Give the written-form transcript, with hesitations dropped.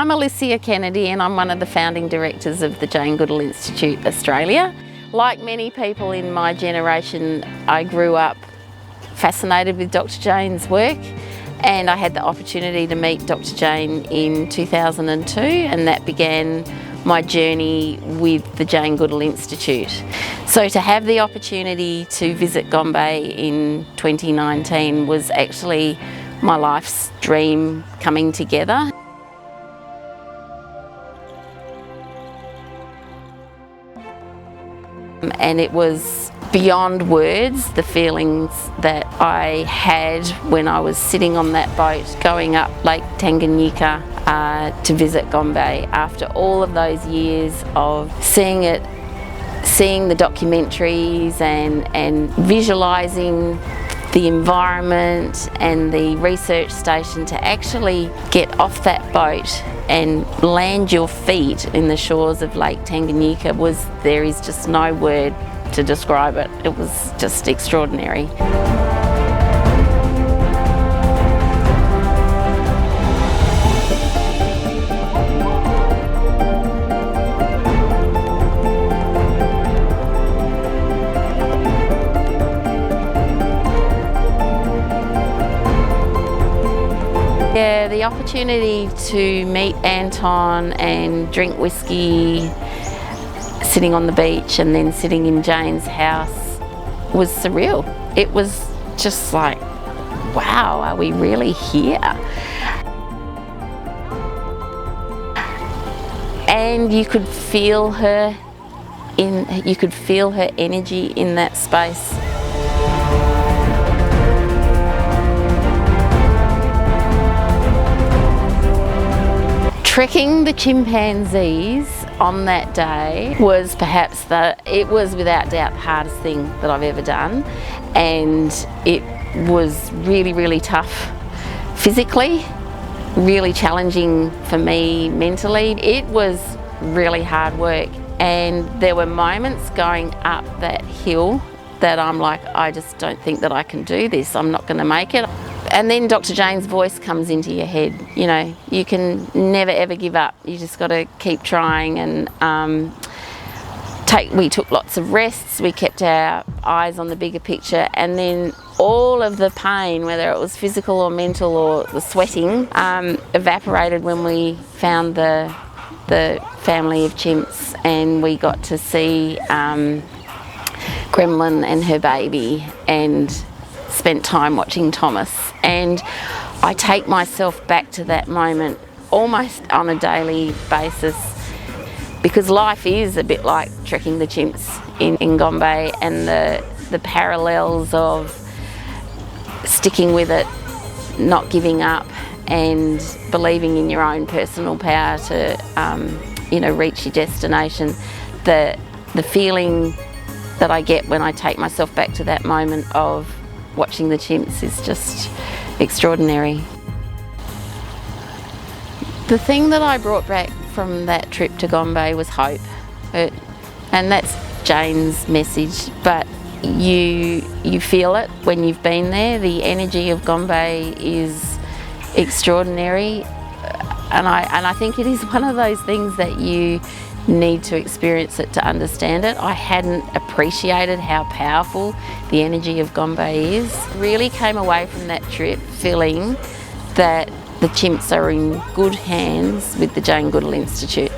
I'm Alicia Kennedy and I'm one of the founding directors of the Jane Goodall Institute Australia. Like many people in my generation, I grew up fascinated with Dr Jane's work, and I had the opportunity to meet Dr Jane in 2002, and that began my journey with the Jane Goodall Institute. So to have the opportunity to visit Gombe in 2019 was actually my life's dream coming together. And it was beyond words, the feelings that I had when I was sitting on that boat going up Lake Tanganyika to visit Gombe after all of those years of seeing the documentaries and visualising the environment and the research station, to actually get off that boat and land your feet in the shores of Lake Tanganyika there is just no word to describe it. It was just extraordinary. Yeah, the opportunity to meet Anton and drink whiskey, sitting on the beach and then sitting in Jane's house was surreal. It was just like, wow, are we really here? And you could feel her energy in that space. Trekking the chimpanzees on that day was perhaps it was without doubt the hardest thing that I've ever done, and it was really, really tough physically, really challenging for me mentally. It was really hard work, and there were moments going up that hill that I'm like, I just don't think that I can do this, I'm not going to make it. And then Dr Jane's voice comes into your head, you know, you can never ever give up, you just got to keep trying. And we took lots of rests, we kept our eyes on the bigger picture, and then all of the pain, whether it was physical or mental or the sweating, evaporated when we found the family of chimps, and we got to see Gremlin and her baby and spent time watching Thomas. And I take myself back to that moment almost on a daily basis, because life is a bit like trekking the chimps in Gombe, and the parallels of sticking with it, not giving up, and believing in your own personal power to reach your destination. The feeling that I get when I take myself back to that moment of watching the chimps is just extraordinary. The thing that I brought back from that trip to Gombe was hope, and that's Jane's message, but you feel it when you've been there. The energy of Gombe is extraordinary, and I think it is one of those things that you need to experience it to understand it. I hadn't appreciated how powerful the energy of Gombe is. Really came away from that trip feeling that the chimps are in good hands with the Jane Goodall Institute.